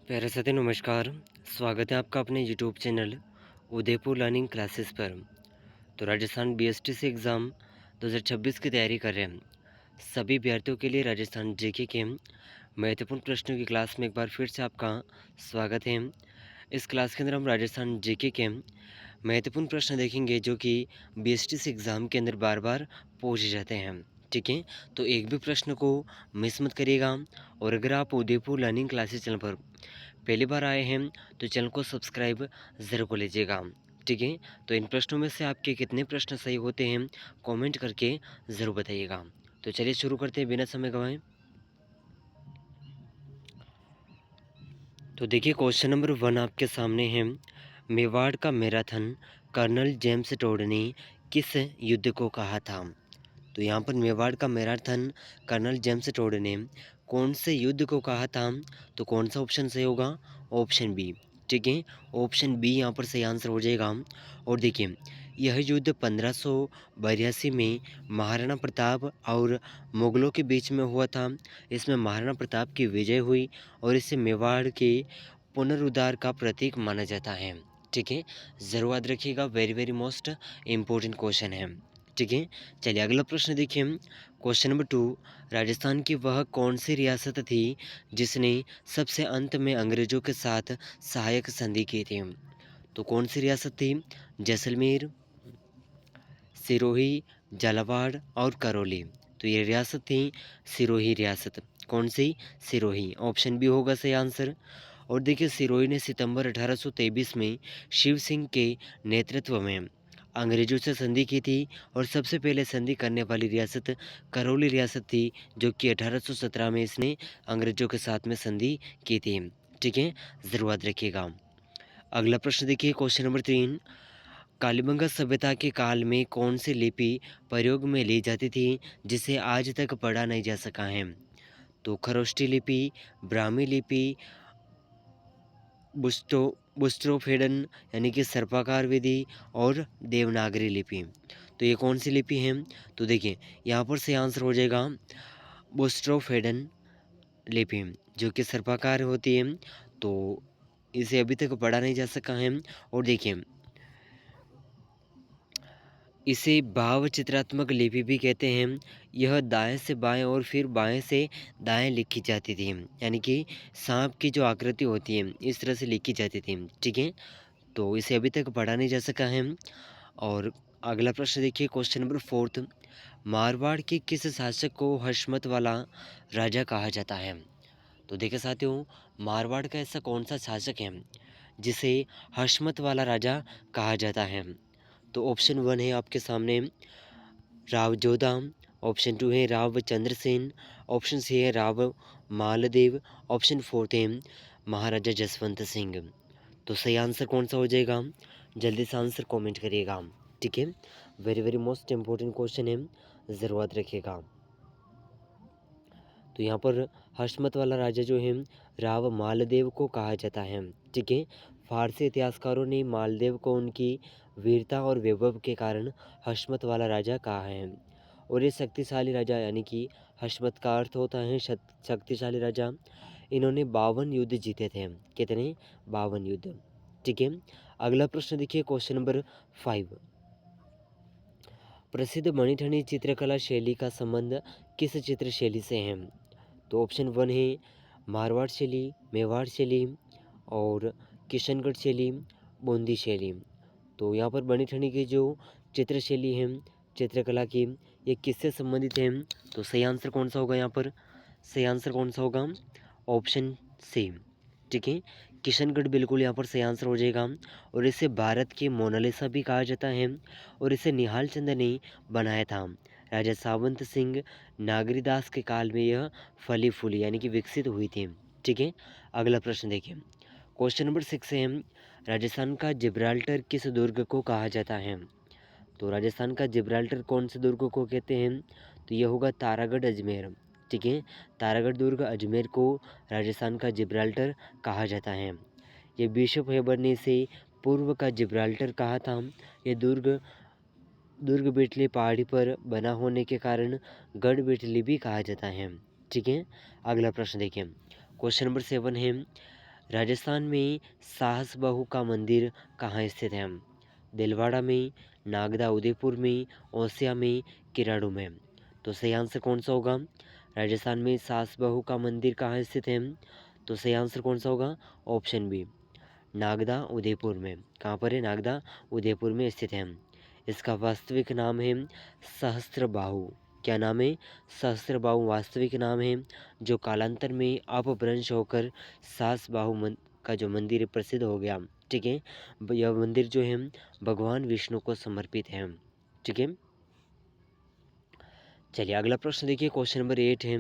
प्यारे साथी नमस्कार। स्वागत है आपका अपने YouTube channel Udaipur learning classes पर। तो राजस्थान बीएसटीसी एग्ज़ाम 2026 की तैयारी कर रहे हैं सभी अभ्यर्थियों के लिए राजस्थान जीके के महत्वपूर्ण प्रश्नों की क्लास में एक बार फिर से आपका स्वागत है। इस क्लास के अंदर हम राजस्थान जीके के महत्वपूर्ण प्रश्न देखेंगे जो कि बीएसटीसी एग्ज़ाम के अंदर बार बार पूछे जाते हैं। ठीक है, तो एक भी प्रश्न को मिस मत करिएगा। और अगर आप उदयपुर लर्निंग क्लासेस चैनल पर पहली बार आए हैं तो चैनल को सब्सक्राइब ज़रूर कर लीजिएगा। ठीक है, तो इन प्रश्नों में से आपके कितने प्रश्न सही होते हैं कमेंट करके ज़रूर बताइएगा। तो चलिए शुरू करते हैं बिना समय गंवाए। तो देखिए क्वेश्चन नंबर 1 आपके सामने है। मेवाड़ का मैराथन कर्नल जेम्स टोड ने किस युद्ध को कहा था? तो यहाँ पर मेवाड़ का मैराथन कर्नल जेम्स टोड ने कौन से युद्ध को कहा था? तो कौन सा ऑप्शन सही होगा? Option B. ठीक है, ऑप्शन बी यहाँ पर सही आंसर हो जाएगा। और देखिए यह युद्ध 1582 में महाराणा प्रताप और मुगलों के बीच में हुआ था। इसमें महाराणा प्रताप की विजय हुई और इसे मेवाड़ के पुनरुद्धार का प्रतीक माना जाता है। ठीक है, ज़रूर याद रखिएगा, very very most important question है। ठीक है, चलिए अगला प्रश्न देखिए। क्वेश्चन नंबर 2, राजस्थान की वह कौन सी रियासत थी जिसने सबसे अंत में अंग्रेजों के साथ सहायक संधि की थी? तो कौन सी रियासत थी? जैसलमेर, सिरोही, झालावाड़ और करौली। तो ये रियासत थी सिरोही रियासत। कौन सी? सिरोही। ऑप्शन बी होगा सही आंसर। और देखिए सिरोही ने सितंबर 1823 में शिव सिंह के नेतृत्व में अंग्रेजों से संधि की थी। और सबसे पहले संधि करने वाली रियासत करौली रियासत थी, जो कि 1817 में इसने अंग्रेजों के साथ में संधि की थी। ठीक है, ज़रूर याद रखिएगा। अगला प्रश्न देखिए क्वेश्चन नंबर 3, कालीबंगा सभ्यता के काल में कौन सी लिपि प्रयोग में ली जाती थी जिसे आज तक पढ़ा नहीं जा सका है? तो खरोष्टी लिपि, ब्राह्मी लिपि, बुस्टो बुस्ट्रोफेडन यानी कि सर्पाकार विधि और देवनागरी लिपि। तो ये कौन सी लिपि है? तो देखिए यहाँ पर से आंसर हो जाएगा बुस्ट्रोफेडन लिपि, जो कि सर्पाकार होती है। तो इसे अभी तक पढ़ा नहीं जा सका है। और देखिए इसे भाव चित्रात्मक लिपि भी कहते हैं। यह दाएं से बाएं और फिर बाएं से दाएं लिखी जाती थी, यानी कि सांप की जो आकृति होती है इस तरह से लिखी जाती थी। ठीक है, तो इसे अभी तक पढ़ा नहीं जा सका है। और अगला प्रश्न देखिए क्वेश्चन नंबर 4, मारवाड़ के किस शासक को हशमत वाला राजा कहा जाता है? तो देखिए साथियों, मारवाड़ का ऐसा कौन सा शासक है जिसे हशमत वाला राजा कहा जाता है? तो ऑप्शन 1 है आपके सामने राव जोधा, ऑप्शन 2 है राव चंद्रसेन, ऑप्शन सी है राव मालदेव, ऑप्शन 4 है महाराजा जसवंत सिंह। तो सही आंसर कौन सा हो जाएगा? जल्दी से आंसर कमेंट करिएगा। ठीक है, very very most important question है, ज़रूर याद रखिएगा। तो यहाँ पर हशमत वाला राजा जो है राव मालदेव को कहा जाता है। ठीक है, फारसी इतिहासकारों ने मालदेव को उनकी वीरता और वैभव के कारण हशमत वाला राजा कहा है। और ये शक्तिशाली राजा, यानी कि हशमत का अर्थ होता है शक्तिशाली राजा। इन्होंने 52 युद्ध जीते थे। कितने? 52 युद्ध। ठीक है, अगला प्रश्न देखिए क्वेश्चन नंबर 5, प्रसिद्ध मणिठनी चित्रकला शैली का संबंध किस चित्र शैली से है? तो ऑप्शन 1 है मारवाड़ शैली, मेवाड़ शैली और किशनगढ़ शैली, बूंदी शैली। तो यहाँ पर बनी ठनी की जो चित्र शैली है चित्रकला की, ये किससे संबंधित है? तो सही आंसर कौन सा होगा यहाँ पर? सही आंसर कौन सा होगा? Option C. ठीक है, किशनगढ़ बिल्कुल यहाँ पर सही आंसर हो जाएगा। और इसे भारत की मोनालिसा भी कहा जाता है। और इसे निहाल चंद ने बनाया था। राजा सावंत सिंह नागरीदास के काल में यह फली फूली यानी कि विकसित हुई थी। ठीक है, अगला प्रश्न देखिए क्वेश्चन नंबर 6 है, राजस्थान का जिब्राल्टर किस दुर्ग को कहा जाता है? तो राजस्थान का जिब्राल्टर कौन से दुर्ग को कहते हैं? तो यह होगा तारागढ़ अजमेर। ठीक है, तारागढ़ दुर्ग अजमेर को राजस्थान का जिब्राल्टर कहा जाता है। ये बिशप हेबर ने इसे पूर्व का जिब्राल्टर कहा था। यह दुर्ग दुर्ग बेटली पहाड़ी पर बना होने के कारण गढ़ बेटली भी कहा जाता है। ठीक है, अगला प्रश्न देखिए क्वेश्चन नंबर 7 है, राजस्थान में साहस बहू का मंदिर कहाँ स्थित है? दिलवाड़ा में, नागदा उदयपुर में, ओसिया में, किराड़ू में। तो सही आंसर कौन सा होगा? राजस्थान में सास बहू का मंदिर कहाँ स्थित है? तो सही आंसर कौन सा होगा? ऑप्शन बी, नागदा उदयपुर में। कहाँ पर है? नागदा उदयपुर में स्थित है। इसका वास्तविक नाम है सहस्त्रबाहु। क्या नाम है? सहस्त्रबाहु वास्तविक नाम है, जो कालांतर में अपभ्रंश होकर सास बाहु का जो मंदिर प्रसिद्ध हो गया। ठीक है, यह मंदिर जो है भगवान विष्णु को समर्पित है। ठीक है, चलिए अगला प्रश्न देखिए, क्वेश्चन नंबर 8 है,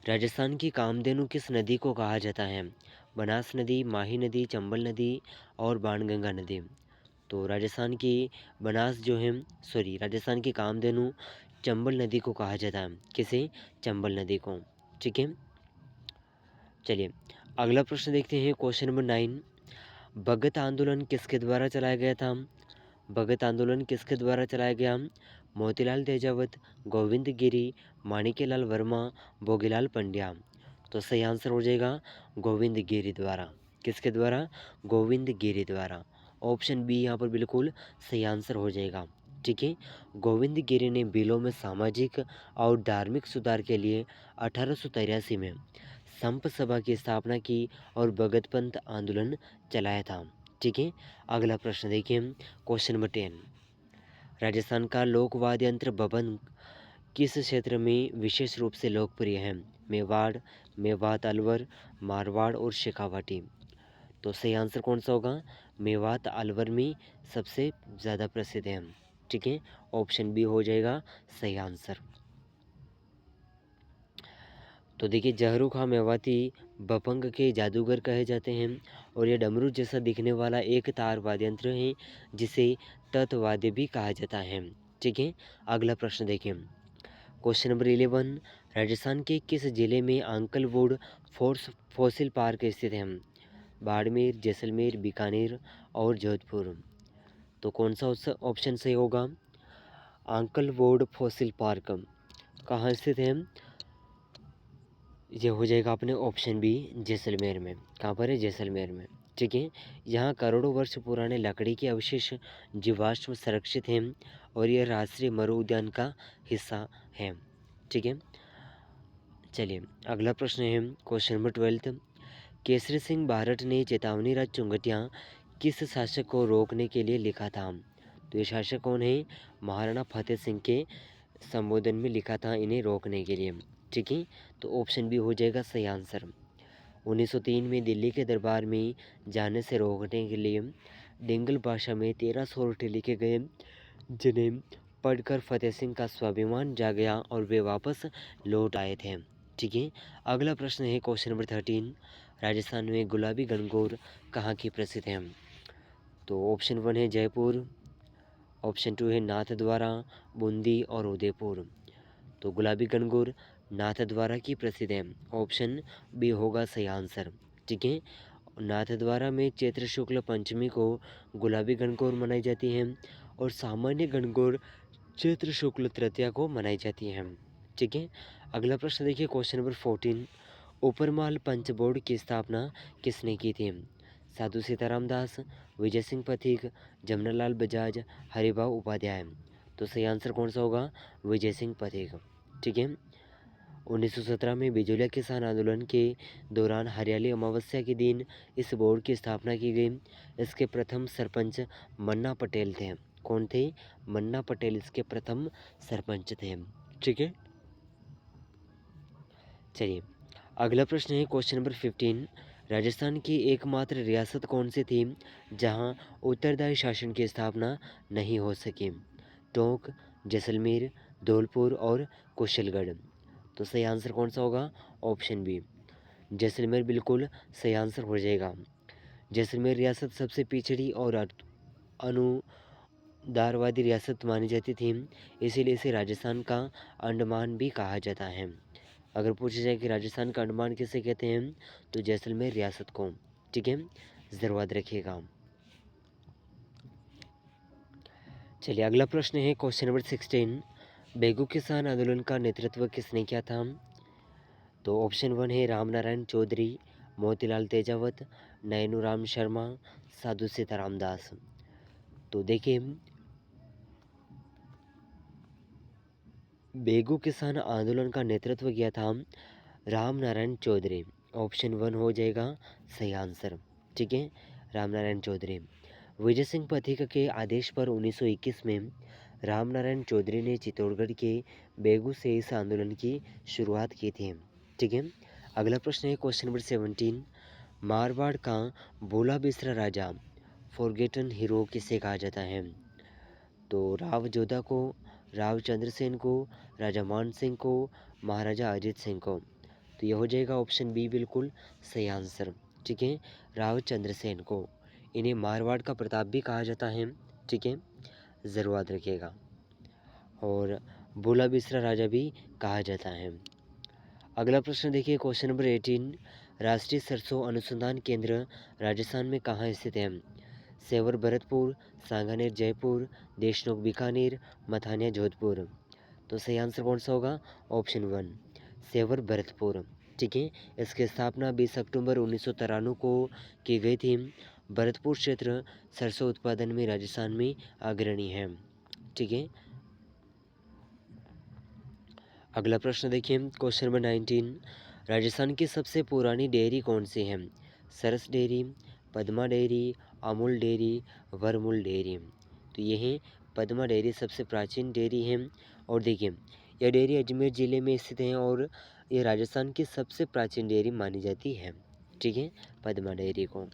राजस्थान की कामधेनु किस नदी को कहा जाता है? बनास नदी, माही नदी, चंबल नदी और बाणगंगा नदी। तो राजस्थान की बनास जो है, सॉरी, राजस्थान की कामधेनु चंबल नदी को कहा जाता है। किसे? चंबल नदी को। ठीक है, चलिए अगला प्रश्न देखते हैं, क्वेश्चन नंबर 9, भगत आंदोलन किसके द्वारा चलाया गया था? भगत आंदोलन किसके द्वारा चलाया गया? मोतीलाल तेजावत, गोविंद गिरी, माणिक्यलाल वर्मा, भोगीलाल पंड्या। तो सही आंसर हो जाएगा गोविंद गिरी द्वारा। किसके द्वारा? गोविंद गिरी द्वारा। ऑप्शन बी यहाँ पर बिल्कुल सही आंसर हो जाएगा। ठीक है, गोविंद गिरी ने बिलों में सामाजिक और धार्मिक सुधार के लिए 1883 में संप सभा की स्थापना की और भगत पंथ आंदोलन चलाया था। ठीक है, अगला प्रश्न देखिए, क्वेश्चन नंबर 10, राजस्थान का लोक वाद्य यंत्र बबन किस क्षेत्र में विशेष रूप से लोकप्रिय है? मेवाड़, मेवात अलवर, मारवाड़ और शेखावाटी। तो सही आंसर कौन सा होगा? मेवात अलवर में सबसे ज़्यादा प्रसिद्ध है। ठीक है, ऑप्शन बी हो जाएगा सही आंसर। तो देखिए, जहरू खां मेवाती बपंग के जादूगर कहे जाते हैं और ये डमरू जैसा दिखने वाला एक तार वाद्य यंत्र है जिसे तत्वाद्य भी कहा जाता है। ठीक है, अगला प्रश्न देखिए, क्वेश्चन नंबर 11, राजस्थान के किस जिले में आंकलवुड फॉसिल पार्क स्थित है? बाड़मेर, जैसलमेर, बीकानेर और जोधपुर। तो कौन सा ऑप्शन सही होगा? आंकलवुड फॉसिल पार्क कहाँ स्थित है? ये हो जाएगा अपने ऑप्शन बी, जैसलमेर में। कहाँ पर है? जैसलमेर में। ठीक है, यहाँ करोड़ों वर्ष पुराने लकड़ी के अवशेष जीवाश्म संरक्षित हैं और यह राष्ट्रीय मरु उद्यान का हिस्सा है। ठीक है, चलिए अगला प्रश्न है, क्वेश्चन नंबर 12, केसरी सिंह भारत ने चेतावनी राज चुंगटिया किस शासक को रोकने के लिए लिखा था? तो ये शासक कौन है? महाराणा फतेह सिंह के संबोधन में लिखा था इन्हें रोकने के लिए। ठीक है, तो ऑप्शन बी हो जाएगा सही आंसर। 1903 में दिल्ली के दरबार में जाने से रोकने के लिए डिंगल भाषा में 13 सोरठे लिखे गए, जिन्हें पढ़कर फतेह सिंह का स्वाभिमान जा गया और वे वापस लौट आए थे। ठीक है, अगला प्रश्न है, क्वेश्चन नंबर 13, राजस्थान में गुलाबी गणगौर कहाँ की प्रसिद्ध है? तो ऑप्शन 1 है जयपुर, ऑप्शन 2 है नाथद्वारा, बूंदी और उदयपुर। तो गुलाबी गणगौर नाथद्वारा की प्रसिद्ध है। ऑप्शन बी होगा सही आंसर। ठीक है, नाथद्वारा में चैत्र शुक्ल पंचमी को गुलाबी गणगौर मनाई जाती है और सामान्य गणगौर चैत्र शुक्ल तृतीया को मनाई जाती है। ठीक है, अगला प्रश्न देखिए, क्वेश्चन नंबर 14, ऊपरमाल पंच बोर्ड की स्थापना किसने की थी? साधु सीताराम दास, विजय सिंह पथिक, जमनालाल बजाज, हरिभाऊ उपाध्याय। तो सही आंसर कौन सा होगा? विजय सिंह पथिक। ठीक है, 1917 में बिजोलिया किसान आंदोलन के दौरान हरियाली अमावस्या के दिन इस बोर्ड की स्थापना की गई। इसके प्रथम सरपंच मन्ना पटेल थे। कौन थे? मन्ना पटेल इसके प्रथम सरपंच थे। ठीक है, चलिए अगला प्रश्न है, क्वेश्चन नंबर 15, राजस्थान की एकमात्र रियासत कौन सी थी जहां उत्तरदायी शासन की स्थापना नहीं हो सकी? टोंक, जैसलमेर, धौलपुर और कुशलगढ़। तो सही आंसर कौन सा होगा? ऑप्शन बी, जैसलमेर बिल्कुल सही आंसर हो जाएगा। जैसलमेर रियासत सबसे पिछड़ी और अनुदारवादी रियासत मानी जाती थी, इसीलिए इसे राजस्थान का अंडमान भी कहा जाता है। अगर पूछा जाए कि राजस्थान का अंडमान किसे कहते हैं, तो जैसलमेर रियासत को। ठीक है, ज़रूर याद रखिएगा। चलिए अगला प्रश्न है, क्वेश्चन नंबर 16, बेगू किसान आंदोलन का नेतृत्व किसने किया था? तो ऑप्शन 1 है रामनारायण चौधरी, मोतीलाल तेजावत, नैनूराम शर्मा, साधु सीताराम दास। तो देखिए, बेगू किसान आंदोलन का नेतृत्व किया था राम नारायण चौधरी। ऑप्शन 1 हो जाएगा सही आंसर। ठीक है, राम नारायण चौधरी। विजय सिंह पथिक के आदेश पर 1921 में राम नारायण चौधरी ने चित्तौड़गढ़ के बेगू से इस आंदोलन की शुरुआत की थी। ठीक है, अगला प्रश्न है क्वेश्चन नंबर 17। मारवाड़ का भोला बिसरा राजा फॉरगेटन हीरो किसे कहा जाता है? तो राव जोधा को, राव चंद्रसेन को, राजा मान सिंह को, महाराजा अजीत सिंह को। तो यह हो जाएगा ऑप्शन बी बिल्कुल सही आंसर। ठीक है, राव चंद्रसेन को। इन्हें मारवाड़ का प्रताप भी कहा जाता है। ठीक है, ज़रूर याद रखिएगा। और भोला बिसरा राजा भी कहा जाता है। अगला प्रश्न देखिए क्वेश्चन नंबर 18। राष्ट्रीय सरसों अनुसंधान केंद्र राजस्थान में कहाँ स्थित है? सेवर भरतपुर, सांगानेर जयपुर, देशनोक बीकानेर, मथानिया जोधपुर। तो सही आंसर कौन सा होगा? ऑप्शन 1 सेवर भरतपुर। ठीक है, इसकी स्थापना 20 अक्टूबर 1993 को की गई थी। भरतपुर क्षेत्र सरसों उत्पादन में राजस्थान में अग्रणी है। ठीक है, अगला प्रश्न देखिए क्वेश्चन नंबर 19। राजस्थान की सबसे पुरानी डेयरी कौन सी है? Saras dairy, Padma dairy, Amul dairy, Varmul dairy. तो ये है पद्मा डेयरी सबसे प्राचीन डेयरी है। और देखिए, यह डेयरी अजमेर ज़िले में स्थित है और ये राजस्थान की सबसे प्राचीन डेयरी मानी जाती है। ठीक है, पद्मा डेयरी को।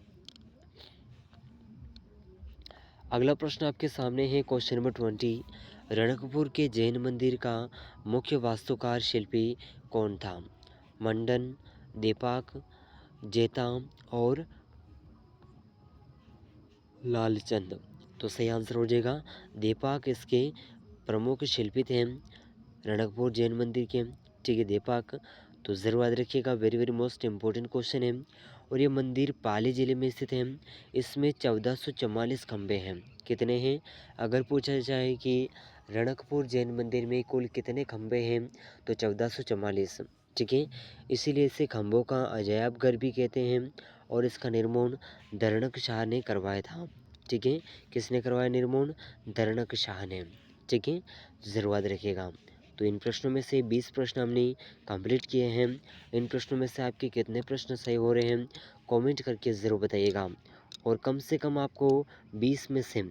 अगला प्रश्न आपके सामने है क्वेश्चन नंबर 20। रणकपुर के जैन मंदिर का मुख्य वास्तुकार शिल्पी कौन था? मंडन, दीपाक, जेताम और लालचंद। तो सही आंसर हो जाएगा दीपाक इसके प्रमुख शिल्पी थे रणकपुर जैन मंदिर के। ठीक है, दीपाक। तो ज़रूर याद रखिएगा, very very most important question है। और ये मंदिर पाली ज़िले में स्थित है। इसमें 1444 खंभे हैं। कितने हैं? अगर पूछा जाए कि रणकपुर जैन मंदिर में कुल कितने खंभे हैं, तो 1444। ठीक है, इसीलिए इसे खंभों का अजायब घर भी कहते हैं। और इसका निर्माण दरणक शाह ने करवाया था। ठीक है, किसने करवाया निर्माण? दरणक शाह ने। ठीक है, ज़रूर याद रखिएगा। तो इन प्रश्नों में से 20 प्रश्न हमने कंप्लीट किए हैं। इन प्रश्नों में से आपके कितने प्रश्न सही हो रहे हैं कमेंट करके ज़रूर बताइएगा। और कम से कम आपको 20 में से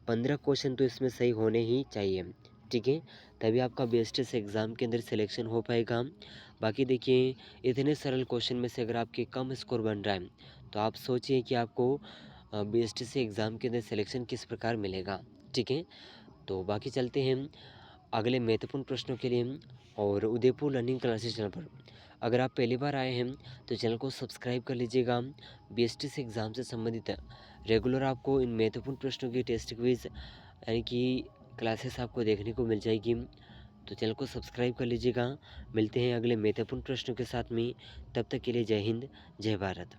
15 क्वेश्चन तो इसमें सही होने ही चाहिए। ठीक है, तभी आपका बीएसटीसी एग्ज़ाम के अंदर सिलेक्शन हो पाएगा। बाकी देखिए, इतने सरल क्वेश्चन में से अगर आपके कम स्कोर बन रहा है तो आप सोचिए कि आपको बीएसटीसी एग्ज़ाम के अंदर सिलेक्शन किस प्रकार मिलेगा। ठीक है, तो बाकी चलते हैं अगले महत्वपूर्ण प्रश्नों के लिए। और उदयपुर लर्निंग क्लासेस चैनल पर अगर आप पहली बार आए हैं तो चैनल को सब्सक्राइब कर लीजिएगा। बीएसटीसी एग्ज़ाम से संबंधित रेगुलर आपको इन महत्वपूर्ण प्रश्नों की टेस्ट क्विज यानी कि क्लासेस आपको देखने को मिल जाएगी। तो चैनल को सब्सक्राइब कर लीजिएगा। मिलते हैं अगले महत्वपूर्ण प्रश्नों के साथ में, तब तक के लिए जय हिंद, जय भारत।